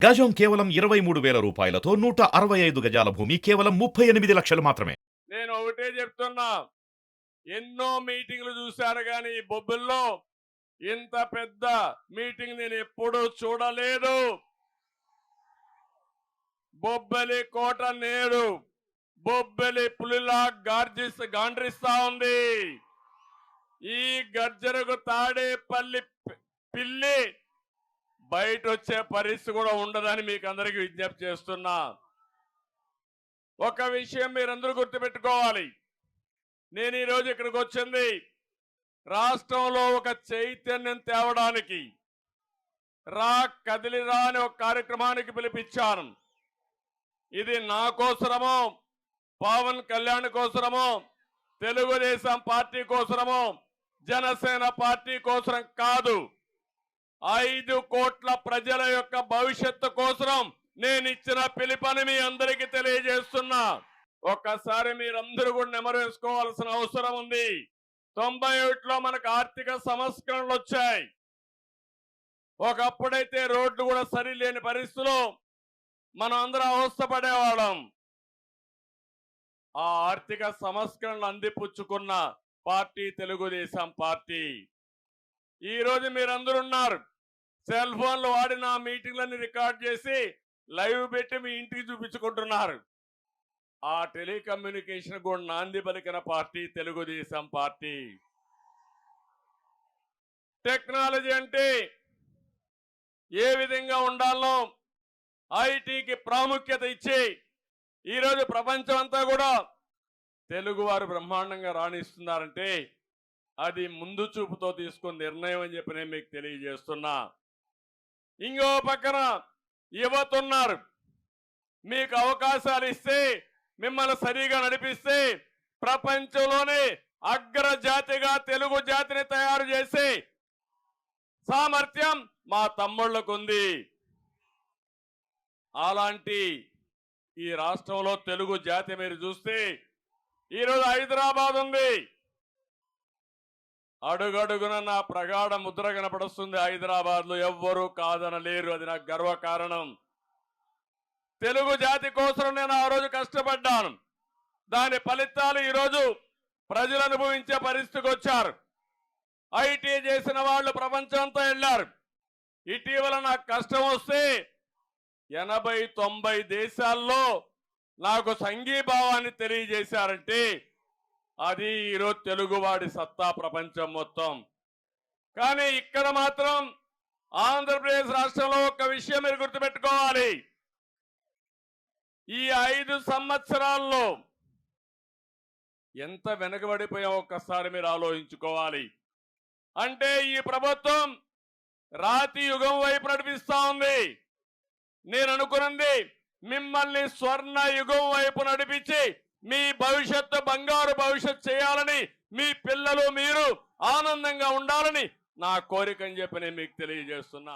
గజం కేవలం 23,000 రూపాయలతో 165 గజాల భూమి కేవలం 38 లక్షలు మాత్రమే. నేను ఒకటే చెప్తున్నా, ఎన్నో మీటింగ్లు చూశాను కానీ బొబ్బిల్లో ఇంత పెద్ద మీటింగ్ నేను ఎప్పుడూ చూడలేదు. బొబ్బలి కోట నేడు బొబ్బలి పులిలా గాండ్రిస్తా ఉంది. ఈ గర్జనకు తాడేపల్లి పిల్లి బయట వచ్చే పరిస్థితి కూడా ఉండదని మీకు అందరికీ విజ్ఞప్తి చేస్తున్నా. ఒక విషయం మీరందరూ గుర్తుపెట్టుకోవాలి, నేను ఈరోజు ఇక్కడికి వచ్చింది రాష్ట్రంలో ఒక చైతన్యం తేవడానికి, కదిలిరా అని ఒక కార్యక్రమానికి పిలిపించాను. ఇది నా కోసరమో, పవన్ కళ్యాణ్ కోసరమో, తెలుగుదేశం పార్టీ కోసరమో, జనసేన పార్టీ కోసరం కాదు. 5 కోట్ల ప్రజల యొక్క భవిష్యత్తు కోసం నేను ఇచ్చిన పిలుపుని మీ అందరికీ తెలియజేస్తున్నా. ఒక్కసారి మీరందరూ కూడా నెమరు వేసుకోవాల్సిన అవసరం ఉంది. 91లో మనకు ఆర్థిక సంస్కరణలు వచ్చాయి. ఒకప్పుడైతే రోడ్లు కూడా సరిలేని పరిస్థితుల్లో మనం అందరం అవస్థపడేవాళ్ళం. ఆ ఆర్థిక సంస్కరణలు అందిపుచ్చుకున్న పార్టీ తెలుగుదేశం పార్టీ. ఈ రోజు మీరందరూ ఉన్నారు, సెల్ ఫోన్లు వాడిన మీటింగ్లన్నీ రికార్డ్ చేసి లైవ్ పెట్టి మీ ఇంటికి చూపించుకుంటున్నారు. ఆ టెలికమ్యూనికేషన్ కూడా నాంది పలికిన పార్టీ తెలుగుదేశం పార్టీ. టెక్నాలజీ అంటే ఏ విధంగా ఉండాలో ఐటీకి ప్రాముఖ్యత ఇచ్చి ఈరోజు ప్రపంచం అంతా కూడా తెలుగువారు బ్రహ్మాండంగా రాణిస్తున్నారంటే అది ముందు చూపుతో తీసుకున్న నిర్ణయం అని చెప్పి నేను మీకు తెలియజేస్తున్నా. ఇంకో పక్కన యువత ఉన్నారు, మీకు అవకాశాలు ఇస్తే, మిమ్మల్ని సరిగా నడిపిస్తే ప్రపంచంలోనే అగ్రజాతిగా తెలుగు జాతిని తయారు చేసే సామర్థ్యం మా తమ్ముళ్లకు ఉంది. అలాంటి ఈ రాష్ట్రంలో తెలుగు జాతి మీరు చూస్తే ఈరోజు హైదరాబాద్ ఉంది. అడుగడుగున నా ప్రగాఢ ముద్ర కనపడుస్తుంది. హైదరాబాద్ లో ఎవ్వరూ కాదనలేరు, అది నాకు గర్వకారణం. తెలుగు జాతి కోసం నేను ఆ రోజు కష్టపడ్డాను. దాని ఫలితాలు ఈరోజు ప్రజలు అనుభవించే పరిస్థితికి వచ్చారు. ఐటీ చేసిన వాళ్ళు ప్రపంచంతో వెళ్ళారు. ఇటీవల నాకు కష్టం వస్తే 80-90 దేశాల్లో నాకు సంఘీభావాన్ని తెలియజేశారంటే అది ఈరోజు తెలుగువాడి సత్తా ప్రపంచం మొత్తం. కానీ ఇక్కడ మాత్రం ఆంధ్రప్రదేశ్ రాష్ట్రంలో ఒక విషయం మీరు గుర్తుపెట్టుకోవాలి, ఈ 5 సంవత్సరాల్లో ఎంత వెనకబడిపోయా ఒక్కసారి మీరు ఆలోచించుకోవాలి. అంటే ఈ ప్రభుత్వం రాతి యుగం వైపు నడిపిస్తా ఉంది. నేను అనుకున్నది మిమ్మల్ని స్వర్ణ యుగం వైపు నడిపించి మీ భవిష్యత్తు బంగారు భవిష్యత్తు చేయాలని, మీ పిల్లలు మీరు ఆనందంగా ఉండాలని నా కోరిక అని చెప్పి నేను మీకు తెలియజేస్తున్నా.